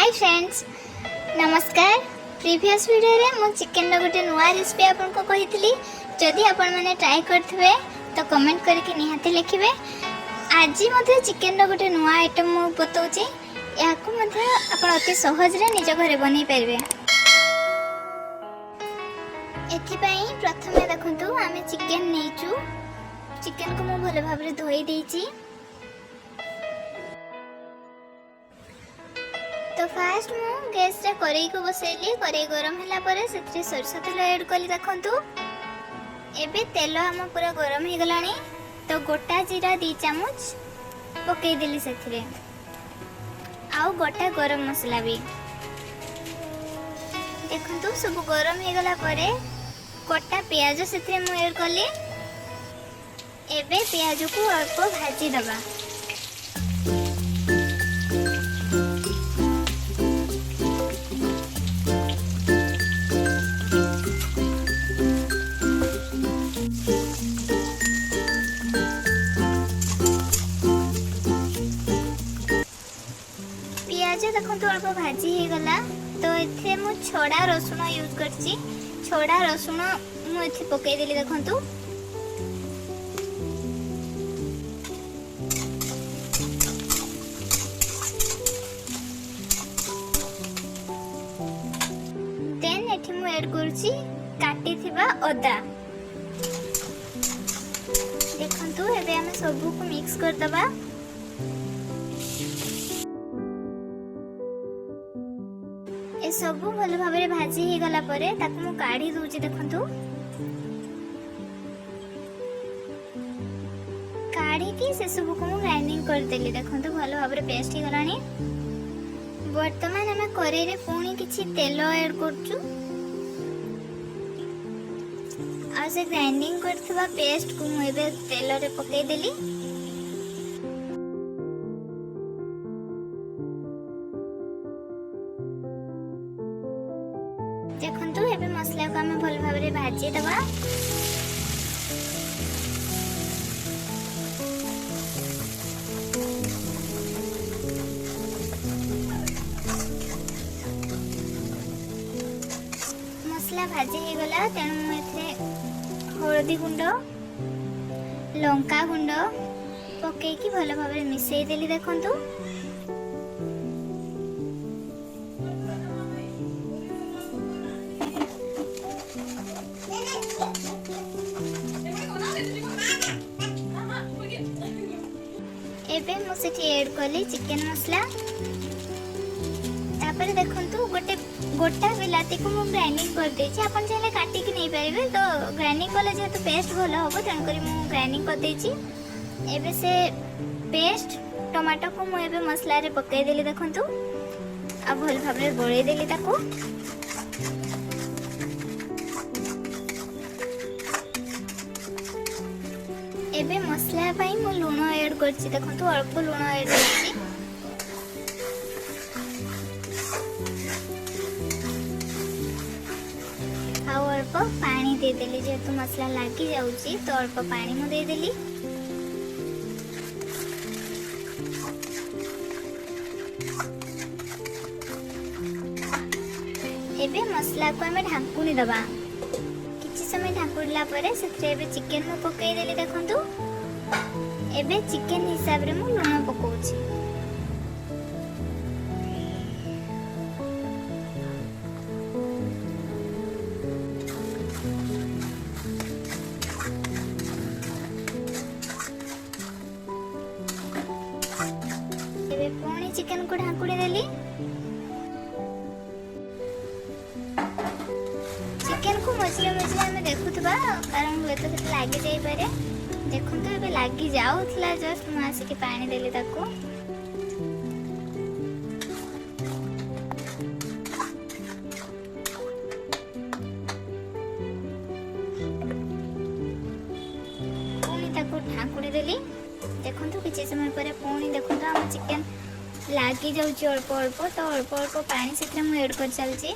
Hi friends, नमस्कार। Previous video रे मु चिकन रो गोटे नुआ रेसिपी आपन को कहितली। जदि आपन माने ट्राई करथबे तो कमेंट करके निहाते लिखिबे। आज मते चिकन रो गोटे नुआ आइटम मु बतौची, याको मते आपन अति सहज रे निज घरे बनै परबे। एथि पई प्रथमे देखंतु आमे चिकन नेचू। चिकन को मु भले भाबरे धोई देइची। तो फास्ट मु गैस रे करेई को बसैली। करेई गरम होला परे सेत्री सरसो तेल ऐड कली। देखंतु एबे तेल हम पूरा गरम हे गलानी। तो गोटा जीरा 2 चम्मच पकई देली सेथिरे, आउ गोटा गरम मसला भी। देखंतु सब गरम हे गला परे गोटा प्याज सेथिरे मु ऐड कली। एबे प्याज को अल्प भाजी दबा। देखो अल्प भाजी हो गला। तो इथे मु छोड़ा रसुण यूज करची। छोड़ा रसुण मु इथे पकई देली। देखंतु देन एठी मु ऐड करची काटी थिबा अदा। देखंतु एबे हम सब को मिक्स कर दबा। ए सब भल भाव भाजी हो गला परे ताकू मु काढ़ी दूची। देखंतु काढ़ी की से सब को मु ग्राइंडिंग कर देली। देखंतु भल भाव पेस्ट हो गलानी। वर्तमान हम करेई रे पुणी किछि तेल ऐड करछु। आ से ग्राइंडिंग करथबा पेस्ट को मु एबे तेल रे पकई देली। देखंतु एबे मसला को हमें भल भाव रे भाजी दबा। मसला भाजी हे गला। तेणु मु एथे हळदी गुंड, लंका गुंड पकई की भल भाव रे मिसई देली। देखंतु एबे मु सेठी ऐड कली चिकन मसला। तापर देखंतु गोटा बिलाती को मु ग्राइंडिंग कर देछि। आपन चाहे काटी कि नहीं पारिबे। तो ग्राइंडिंग कले जेतु पेस्ट भलो होबो तेन करी मु ग्राइंडिंग कर देछि। एबे से पेस्ट टमाटो को मु एबे मसला रे पकई देली। देखंतु आ भल भाबरे गोळै देली ताको। एबे मसला पाई मु लूण ऐड करछि। देखंतु अल्प लूण ऐड करछि। आ अल्प पानी दे देली। जेतु मसला लागी जाउछि तो अल्प पानी मु दे देली। एबे मसला को हमें ढाकुनी दबा। समय ढाकुला परे सेथरे एबे चिकन मु पकई देली। देखंतु एबे चिकन हिसाब रे मु लूण पकोछि। एबे पुणी चिकन को ढाकुड़ी देली। चिकन को मछली मछली हमें देखुथबा, कारण हुए तो केते लागी जाई पारे। देखुन तो एबे लागी जाउथला। जस्ट मु आसी के पानी देली ताको। पुणी ताको ढाकुड़ी देली। देखुन तो किछि समय परे पुणी देखुन तो हम चिकन लागी जाउची अल्प अल्प। तो अल्प अल्प पानी सेथे मु ऐड कर चलची।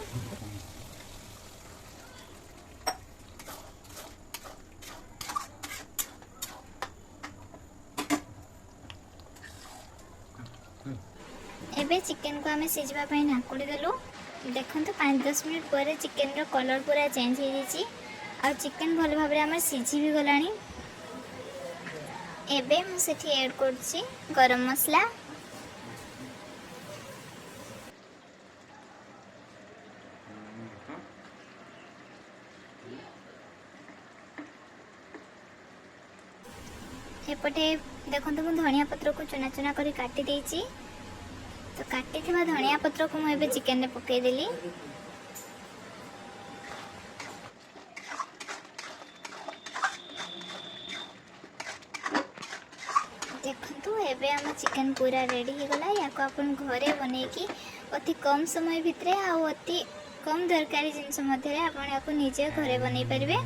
चिकेन को आम सिझा ढाकुड़ी देलु। देखो 5-10 मिनट पर चिकेन कलर पूरा चेंज हो जाइए आ चिकेन भल भाव आम सिझी भी गला। एबे मुझे ऐड कर गरम मसला, एपटे देखो मुझे धनिया पत्र को चुना चुना कर काटी देइछि। तो काटी थिबा धनिया पत्र को मुझे चिकेन में पकईदेली। देखो एबे आम चिकेन पूरा रेडी हो गला। या को अपन घरे बनैकी अति कम समय भितरे आ अति कम दरकारी जिनस मध्य आपण या निजे घरे बनै परिबे।